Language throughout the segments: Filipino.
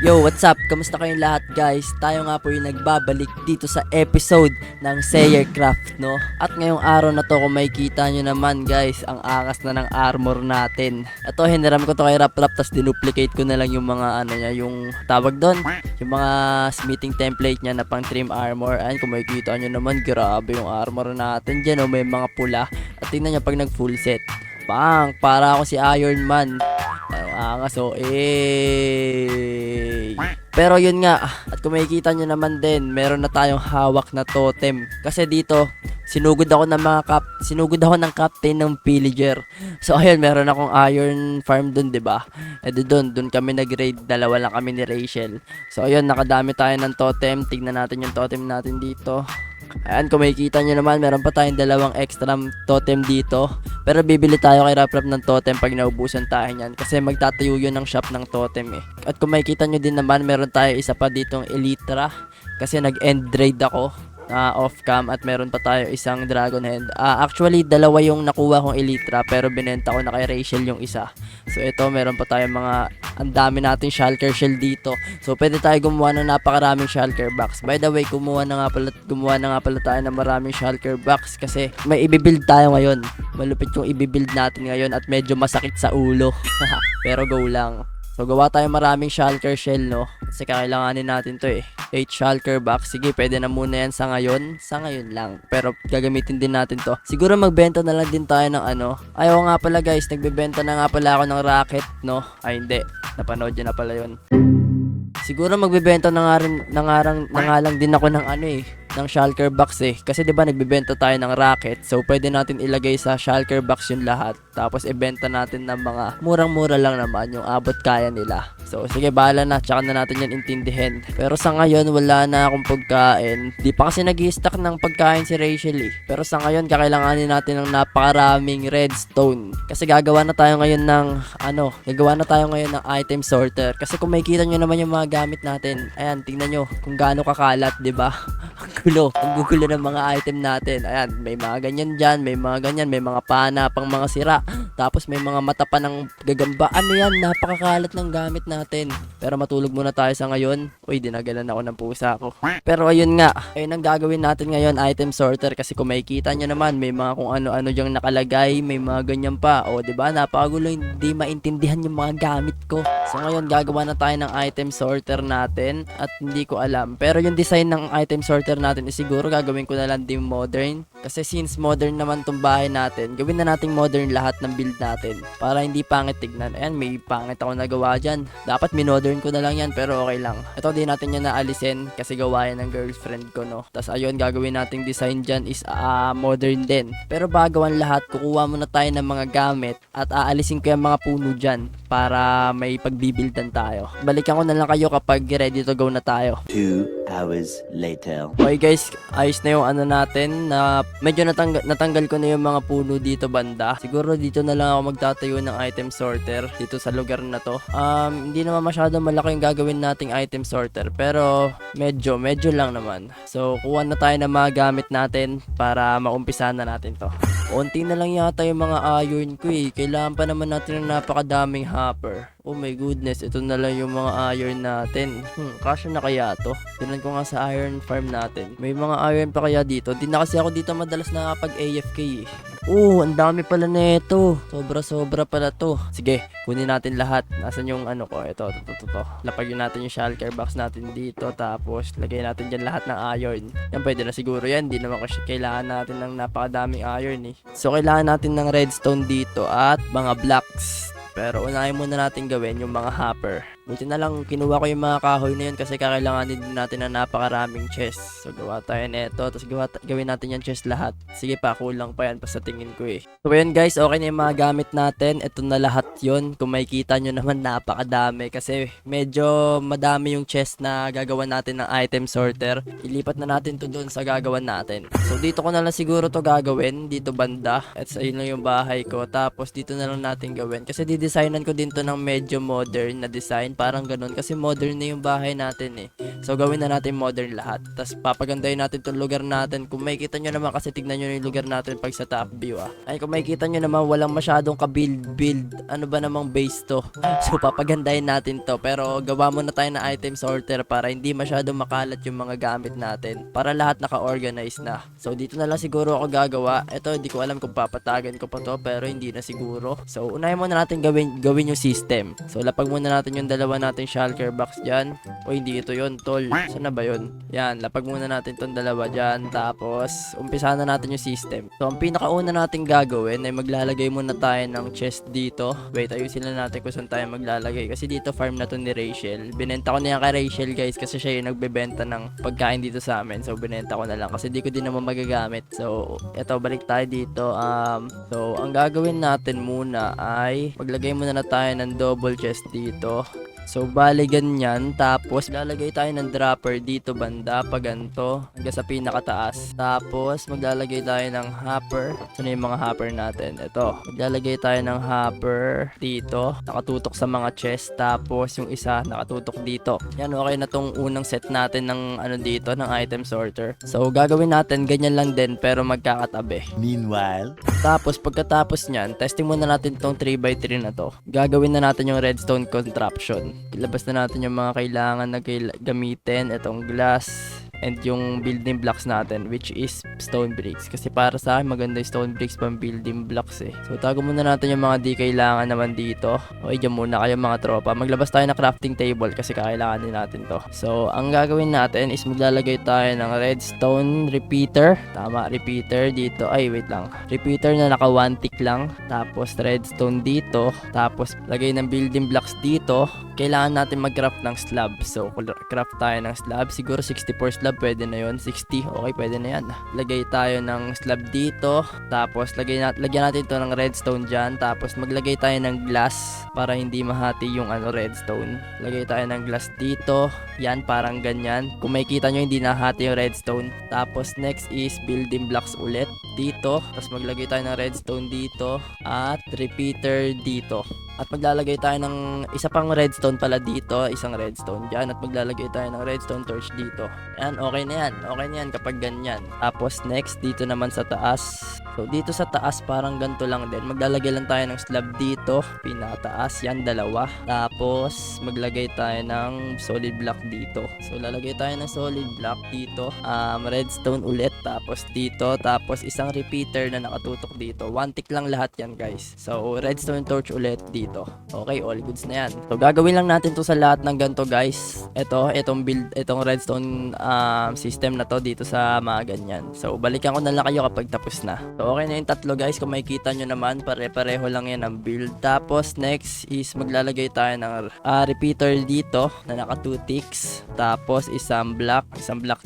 Yo, what's up? Kamusta kayong lahat guys? Tayo nga po yung nagbabalik dito sa episode ng Sayercraft, no? At ngayong araw na to, kung makikita nyo naman guys, ang angas na ng armor natin. Ito, hiniram ko to kay Raprap, tas dinuplicate ko na lang yung mga ano niya, yung tawag doon, yung mga smithing template niya na pang trim armor. Ayan, kung makikita nyo naman, grabe yung armor natin dyan, no? May mga pula. At tingnan nyo pag nag full set. Bang! Para ako si Iron Man. Ang angas, oh, Pero yun nga, at kung makikita nyo naman din, meron na tayong hawak na totem. Kasi dito, sinugod ako ng captain ng villager. So ayun, meron akong iron farm dun, 'di ba? Doon kami nag-raid, dalawa lang kami ni Rachel. So ayun, nakadami tayo ng totem. Tignan natin yung totem natin dito. Ayan, kung makikita nyo naman, meron pa tayong dalawang extra totem dito. Pero bibili tayo kay Raprap ng totem pag naubusan tayo niyan. Kasi magtatayo yun ng shop ng totem eh. At kung makikita nyo din naman, meron tayo isa pa ditong Elytra. Kasi nag-end raid ako off cam, at meron pa tayo isang dragon head. Actually, dalawa yung nakuha kong Elytra, pero binenta ko na kay Rachel yung isa. So ito, meron pa tayong ang dami nating shulker shell dito. So pwede tayo gumawa ng napakaraming shulker box. By the way, gumawa na nga pala tayo ng maraming shulker box kasi may ibibuild tayo ngayon. Malupit yung ibibuild natin ngayon at medyo masakit sa ulo. Pero go lang. So gawa tayo maraming shulker shell, no? Kasi kakailanganin natin to eh. 8 shulker box. Sige, pwede na muna yan sa ngayon. Sa ngayon lang. Pero gagamitin din natin to. Siguro magbenta na lang din tayo ng ano. Ayaw nga pala guys, nagbebenta na nga pala ako ng rocket, no? Ay hindi. Napanood yun na pala yun. Siguro magbebenta na nga lang din ako ng ano eh, ng shulker box eh. Kasi 'di ba nagbebenta tayo ng rocket, so pwede natin ilagay sa shulker box yung lahat. Tapos ibenta natin ng mga murang-mura lang naman, yung abot kaya nila. So sige, bahala na, tsaka na natin yan intindihin. Pero sa ngayon wala na akong pagkain. Di pa kasi nag-i-stock ng pagkain si Rachel eh. Pero sa ngayon kakailanganin natin ng napakaraming redstone. Kasi gagawa na tayo ngayon ng item sorter. Kasi kung makikita nyo naman yung mga gamit natin, ayan, tingnan nyo kung gaano kakalat, 'di ba? Ang gugulo ng mga item natin. Ayan, may mga ganyan dyan, may mga ganyan, may mga pana pang mga sira. Tapos may mga mata pa ng gagamba. Ano yan? Napakakalat ng gamit natin. Pero matulog muna tayo sa ngayon. Uy, dinagalan ako ng pusa ko. Pero ayun nga, ayun ang gagawin natin ngayon, item sorter. Kasi kung makikita nyo naman, may mga kung ano-ano yung nakalagay, may mga ganyan pa. O, diba? Napakagulo, hindi maintindihan yung mga gamit ko. So ngayon, gagawa na tayo ng item sorter natin. At hindi ko alam. Pero yung design ng item sorter natin is siguro gagawin ko na lang din modern. Kasi since modern naman tong bahay natin, gawin na nating modern lahat ng build natin para hindi pangit tignan. Ayan, may pangit ako nagawa dyan. Dapat minodern ko na lang yan, pero okay lang. Ito, di natin yan naalisin kasi gawa yan ng girlfriend ko, no? Tapos ayun, gagawin nating design dyan is modern din. Pero bago ang lahat, kukuha muna tayo ng mga gamit at aalisin ko yung mga puno dyan para may pagbibildan tayo. Balikan ko na lang kayo kapag ready to go na tayo. 2 hours later. Okay guys, ayos na yung ano natin na medyo natanggal ko na yung mga puno dito banda. Siguro dito na lang ako magtatayo ng item sorter dito sa lugar na to. Hindi naman masyado malaki yung gagawin nating item sorter, pero medyo lang naman. So kuha na tayo ng mga gamit natin para maumpisa na natin to. Unti na lang yata yung mga iron ko eh. Kailangan pa naman natin ng napakadaming hopper. Oh my goodness, ito na lang yung mga iron natin. Kasya na kaya to? Tingnan ko nga sa iron farm natin. May mga iron pa kaya dito? Di na kasi ako dito madalas nakapag AFK eh. Ang dami pala nito. Sobra pala to. Sige, kunin natin lahat. Nasaan yung ano ko? Ito. Lapagin natin yung shulker box natin dito. Tapos, lagay natin dyan lahat ng iron. Yan, pwede na siguro yan. Di naman kasi kailangan natin ng napakadaming iron eh. So, kailangan natin ng redstone dito at mga blocks. Pero unahin muna natin gawin yung mga hopper. Buti na lang kinuha ko yung mga kahoy na yun kasi kakailanganin din natin ng napakaraming chest. So gawa tayo neto, tapos gawin natin yung chest lahat. Sige pa, kulang pa yan pa sa tingin ko eh. So yun guys, okay na yung mga gamit natin. Ito na lahat yun. Kung makikita nyo naman, napakadami kasi medyo madami yung chest na gagawa natin ng item sorter. Ilipat na natin to doon sa gagawan natin. So dito ko na lang siguro to gagawin, dito banda. At sa yun lang yung bahay ko. Tapos dito na lang natin gawin kasi didesignan ko din to ng medyo modern na design parang ganun. Kasi modern na yung bahay natin eh. So gawin na natin modern lahat. Tapos papagandahin natin tong lugar natin. Kung makikita nyo naman, kasi tignan nyo yung lugar natin pag sa top view Ay kung makikita nyo naman, walang masyadong ka-build. Ano ba namang base to? So papagandahin natin to. Pero gawa muna tayo ng item sorter para hindi masyadong makalat yung mga gamit natin. Para lahat naka-organize na. So dito na lang siguro ako gagawa. Ito hindi ko alam kung papatagan ko pa to, pero hindi na siguro. So unahin muna natin gawin yung system. So lapag muna natin yung dalawa nating shulker box dyan. O hindi ito yon tol. Saan na ba yun? Yan, lapag muna natin tong dalawa dyan. Tapos umpisa na natin yung system. So ang pinakauna natin gagawin ay maglalagay muna tayo ng chest dito. Wait, ayusin lang natin kung saan tayo maglalagay. Kasi dito farm na to ni Rachel. Binenta ko na yan kay Rachel guys, kasi siya yung nagbebenta ng pagkain dito sa amin. So binenta ko na lang kasi di ko din naman magagamit. So eto, balik tayo dito. So ang gagawin natin muna ay maglagay muna na tayo ng double chest dito. So bali ganyan, tapos lalagay tayo ng dropper dito banda pa ganito hanggang sa pinakataas. Tapos maglalagay tayo ng hopper. Saan yung mga hopper natin? Ito, maglalagay tayo ng hopper dito, nakatutok sa mga chest. Tapos yung isa nakatutok dito. Yan, okay na tong unang set natin ng ano dito, ng item sorter. So gagawin natin ganyan lang din pero magkakatabi. Meanwhile, Tapos pagkatapos nyan, testing muna natin tong 3x3 na to. Gagawin na natin yung redstone contraption. Ilabas na natin yung mga kailangan na gamitin. Itong glass and yung building blocks natin, which is stone bricks. Kasi para sa akin maganda yung stone bricks pang building blocks eh. So tago muna natin yung mga di kailangan naman dito. Okay, dyan muna kayo mga tropa. Maglabas tayo ng crafting table kasi kakailanganin natin to. So ang gagawin natin is maglalagay tayo ng redstone repeater. Tama, repeater dito. Ay wait lang, repeater na naka 1 tick lang. Tapos redstone dito. Tapos lagay ng building blocks dito. Kailangan natin mag-craft ng slab. So craft tayo ng slab. Siguro 64 slab, pwede na yon. 60, okay, pwede na yan. Lagay tayo ng slab dito. Tapos lagyan natin to ng redstone dyan. Tapos maglagay tayo ng glass para hindi mahati yung redstone. Lagay tayo ng glass dito. Yan, parang ganyan. Kung makikita nyo, hindi nahati yung redstone. Tapos next is building blocks ulit dito. Tapos maglagay tayo ng redstone dito. At repeater dito. At maglalagay tayo ng isa pang redstone pala dito, isang redstone dyan. At maglalagay tayo ng redstone torch dito. Yan, okay na yan. Okay na yan kapag ganyan. Tapos next, dito naman sa taas. So dito sa taas parang ganito lang din. Maglalagay lang tayo ng slab dito, pinakataas. Yan, dalawa. Tapos maglagay tayo ng solid block dito. So lalagay tayo ng solid block dito. Redstone ulit. Tapos dito. Tapos isang repeater na nakatutok dito. 1 tick lang lahat yan guys. So redstone torch ulit dito. Okay, all goods na yan. So gagawin lang natin to sa lahat ng ganito guys. Itong redstone system na to dito sa mga ganyan. So balikan ko na lang kayo kapag tapos na. So okay na yung tatlo guys. Kung makikita nyo naman, pare-pareho lang yan ang build. Tapos next is maglalagay tayo ng repeater dito na naka 2 ticks. Tapos isang block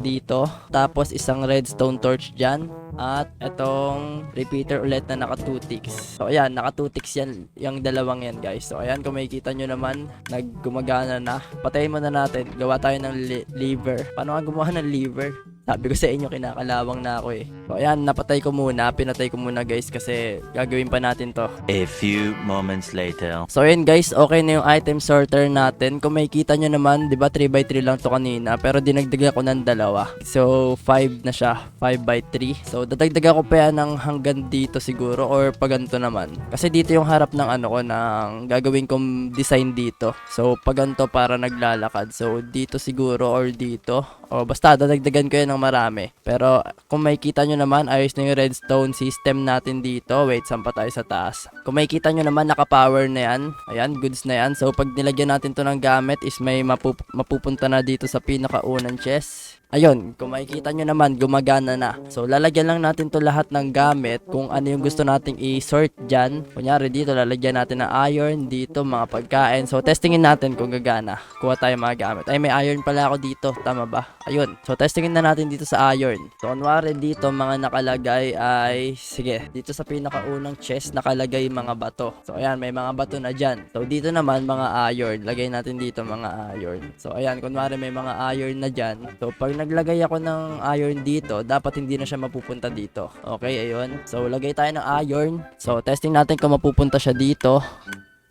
dito. Tapos isang redstone torch dyan. At itong repeater ulit na naka 2 ticks. So ayan, naka 2 ticks yan, yung dalawang yan guys. So ayan, kung makikita nyo naman, naggumagana na. Patayin muna natin, gawa tayo ng lever. Paano nga gumawa ng lever? Sabi ko sa inyo, kinakalawang na ako eh. So ayan, pinatay ko muna guys kasi gagawin pa natin to. a few moments later. So ayan guys, okay na yung item sorter natin. Kung makikita nyo naman, di ba 3x3 lang to kanina, pero dinagdagan ko ng dalawa. So 5 na siya, 5x3. So dadagdagan ko pa yan ng hanggang dito siguro or pag ganito naman. Kasi dito yung harap ng ng gagawin kong design dito. So pag ganito para naglalakad. So dito siguro or dito. O basta dadagdagan ko yan ng marami. Pero kung makikita nyo naman, ayos na yung redstone system natin dito. Wait, saan pa tayo sa taas? Kung makikita nyo naman, naka-power na yan. Ayan, goods na yan. So pag nilagyan natin to ng gamit is may mapupunta na dito sa pinakaunang chest. Ayun, kung makikita nyo naman, gumagana na. So, lalagyan lang natin to lahat ng gamit kung ano yung gusto nating i-sort dyan. Kunyari dito, lalagyan natin ng iron, dito, mga pagkain. So, testingin natin kung gagana. Kuha tayo mga gamit. Ay, may iron pala ako dito. Tama ba? Ayun. So, testingin na natin dito sa iron. So, kunwari dito, mga nakalagay ay, sige, dito sa pinakaunang chest, nakalagay mga bato. So, ayan, may mga bato na dyan. So, dito naman, mga iron. Lagay natin dito, mga iron. So, ayan, kunwari may mga iron na dyan. So, pag naglagay ako ng iron dito, dapat hindi na siya mapupunta dito. Okay, ayun. So, lagay tayo ng iron. So, testing natin kung mapupunta siya dito.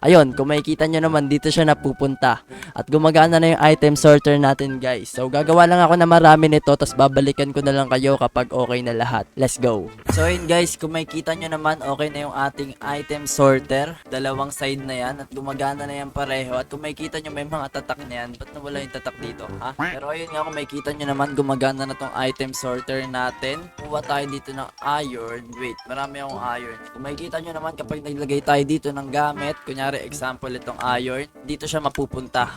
ayun, kung makikita nyo naman, dito siya napupunta. At gumagana na yung item sorter natin, guys. So, gagawa lang ako na marami nito, tapos babalikan ko na lang kayo kapag okay na lahat. Let's go! So, yun guys, kung makikita nyo naman, okay na yung ating item sorter. Dalawang side na yan, at gumagana na yan pareho. At kung makikita nyo, may mga tatak na yan. Ba't nawala yung tatak dito, ha? Pero ayun nga, kung makikita nyo naman, gumagana na tong item sorter natin. Kuha tayo dito ng iron. Wait, marami akong iron. Kung makikita nyo naman, kapag naglagay tayo dito ng gamit, kunyari example itong iron, dito siya mapupunta.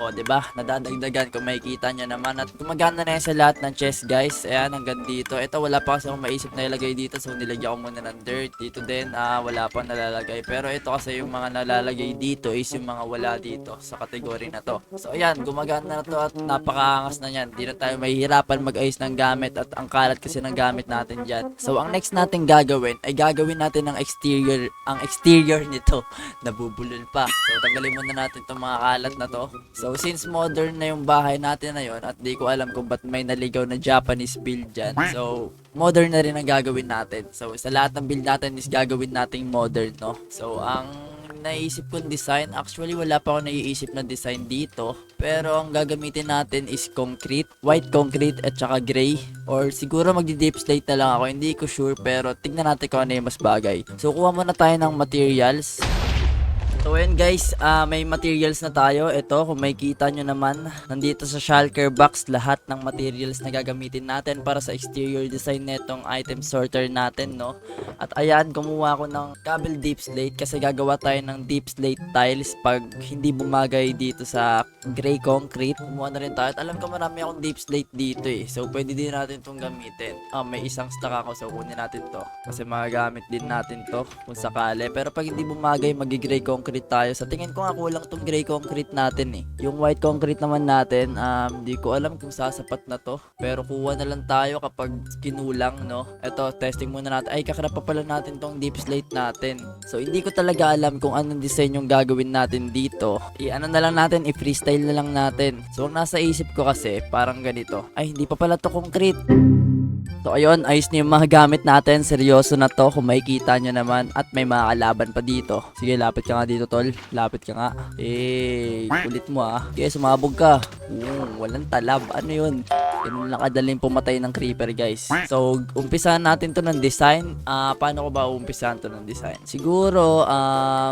O, 'di ba? Nadadagdagan kung makikita nyo naman, at gumagana na yan sa lahat ng chest, guys. Ayan, hanggang dito. Ito, wala pa kasi akong maisip na ilagay dito, so nilagyan ko muna ng dirt. Dito din, wala pa nalalagay. Pero ito kasi yung mga nalalagay dito is yung mga wala dito sa kategory na to. So, ayan, gumagana na to at napakaangas na yan. Di na tayo mahihirapan mag-ayos ng gamit, at ang kalat kasi ng gamit natin dyan. So, ang next natin gagawin ay gagawin natin ang exterior nito. Nabubulol pa. So, tanggalin muna natin itong mga kalat na to. So, since modern na yung bahay natin na yun, at di ko alam kung ba't may naligaw na Japanese build dyan. So, modern na rin ang gagawin natin. So, sa lahat ng build natin is gagawin nating modern, no? So, ang naisip kong design, actually wala pa ako naiisip na design dito, pero ang gagamitin natin is concrete, white concrete at saka gray, or siguro magdi-deep slate na lang ako, hindi ko sure, pero tignan natin kung ano yung mas bagay. So, kuha muna tayo ng materials. So ayun guys, may materials na tayo. Ito, kung makikita nyo naman, nandito sa shulker box lahat ng materials na gagamitin natin para sa exterior design netong item sorter natin, no? At ayan, gumawa ko ng cobble deep slate kasi gagawa tayo ng deep slate tiles pag hindi bumagay dito sa gray concrete. Kumuha na rin tayo. At alam ko marami akong deep slate dito eh. So pwede din natin itong gamitin. May isang stock ako, so kunin natin to. Kasi magagamit din natin to kung sakali. Pero pag hindi bumagay, magi-gray concrete tayo. Sa tingin ko nga kulang tong gray concrete natin eh. Yung white concrete naman natin, hindi ko alam kung sasapat na to. Pero kuha na lang tayo kapag kinulang, no? Ito, testing muna natin. Ay, kakarap pa pala natin tong deep slate natin. So, hindi ko talaga alam kung anong design yung gagawin natin dito. I-ano na lang natin, i-freestyle na lang natin. So, ang nasa isip ko kasi, parang ganito. Ay, hindi pa pala to concrete. So ayun, ayos na yung mga gamit natin. Seryoso na to kung makikita nyo naman. At may mga kalaban pa dito. Sige, lapit ka nga dito, tol. Lapit ka nga. Kulit mo Sige, sumabog ka. Walang talab. Ano yun? Ganun lang kadaling pumatay ng creeper, guys. So, umpisahan natin to ng design. Paano ko ba umpisahan to ng design? Siguro,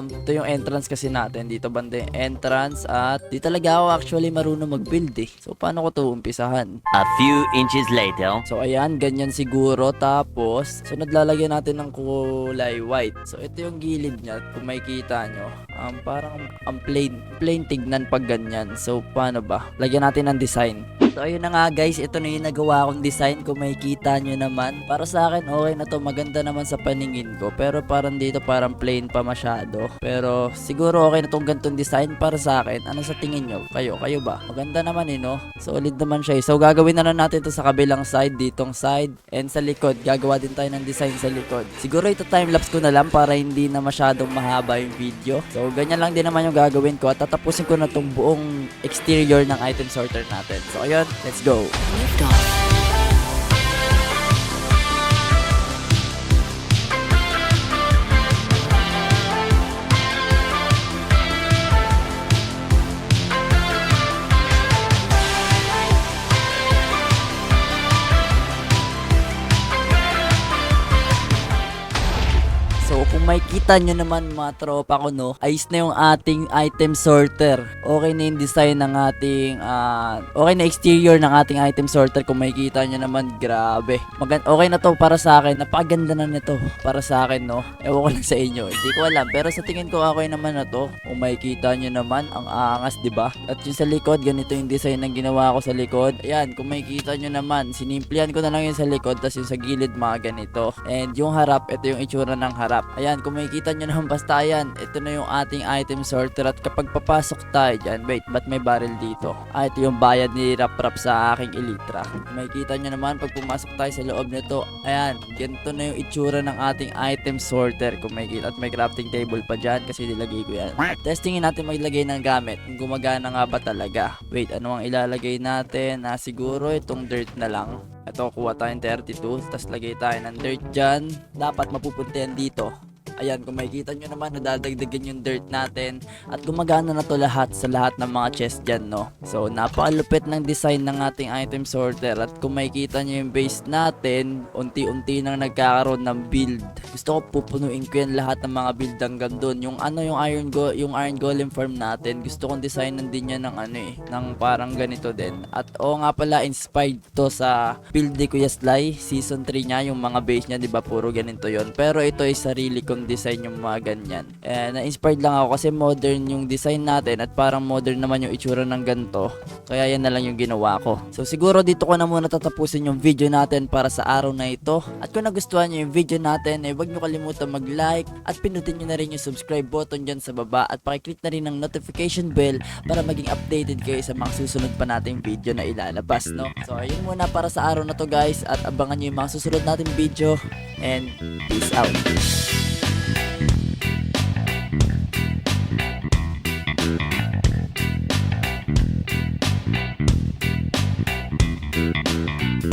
ito yung entrance kasi natin. Dito banda yung entrance. At di talaga ako actually marunong mag-build eh. So, paano ko to umpisahan? A few inches later. So, ayan, ganyan siguro. Tapos, sunod lalagyan natin ng kulay white. So, ito yung gilid niya. Kung makikita nyo, parang ang plain tignan pag ganyan. So, paano ba? Lagyan natin ng design. So, ayun na nga guys. Ito na yung nagawa kong design. Kung makikita nyo naman. Para sa akin, okay na to. Maganda naman sa paningin ko. Pero parang dito, parang plain pa masyado. Pero, siguro okay na tong gantong design para sa akin. Ano sa tingin nyo? Kayo ba? Maganda naman no? Solid naman siya. So, gagawin na lang natin to sa kabilang side. Ditong side. And sa likod, gagawa din tayo ng design sa likod. Siguro ito timelapse ko na lang para hindi na masyadong mahaba yung video. So, ganyan lang din naman yung gagawin ko. At tatapusin ko na tong buong exterior ng item sorter natin. So, ayun, let's go. Lift off. So, kung makikita nyo naman mga tropa ko, no, ayos na yung ating item sorter. Okay na yung design ng ating, okay na exterior ng ating item sorter. Kung makikita nyo naman, grabe. Okay na to para sa akin. Napakaganda na nito para sa akin, no. Ewan ko lang sa inyo. Hindi ko alam. Pero sa tingin ko, okay naman na to. Kung makikita nyo naman, ang angas, diba? At yung sa likod, ganito yung design ng ginawa ko sa likod. Ayan, kung makikita nyo naman, sinimplihan ko na lang yung sa likod, tas yung sa gilid, mga ganito. And yung harap, ito yung itsura ng harap. Ayan, kung makikita nyo naman, basta yan, ito na yung ating item sorter. At kapag papasok tayo dyan, wait, ba't may barrel dito? Ito yung bayad ni Rap sa aking Elytra. Kung makikita nyo naman, pag pumasok tayo sa loob nito, ayan, ganito na yung itsura ng ating item sorter. Kung makikita, at may crafting table pa dyan kasi nilagay ko yan. At testingin natin maglagay ng gamit, kung gumagana nga ba talaga. Wait, ano ang ilalagay natin? Siguro itong dirt na lang. Ito, kuha tayong 32, tapos lagay tayo ng dirt dyan. Dapat mapupunta yan dito. Ayan, kung makikita nyo naman, nadadagdagan yung dirt natin. At gumagana na to lahat sa lahat ng mga chest dyan, no? So, napakalupit ng design ng ating item sorter. At kung makikita nyo yung base natin, unti-unti nang nagkakaroon ng build. Gusto ko pupunuin ko yan lahat ng mga build hanggang doon. Yung yung iron golem farm natin, gusto kong designan din yan ng ng parang ganito din. At nga pala, inspired to sa build ni Kuya Sly, season 3 niya, yung mga base niya, di ba, puro ganito yon. Pero ito ay sarili kong design yung mga ganyan. Na-inspired lang ako kasi modern yung design natin at parang modern naman yung itsura ng ganito. Kaya yan na lang yung ginawa ko. So siguro dito ko na muna tatapusin yung video natin para sa araw na ito. At kung nagustuhan nyo yung video natin, huwag nyo kalimutan mag-like at pinutin nyo na rin yung subscribe button dyan sa baba at pakiclick na rin ng notification bell para maging updated kayo sa mga susunod pa nating video na ilalabas, no? So ayun muna para sa araw na to guys, at abangan nyo yung mga susunod nating video and peace out.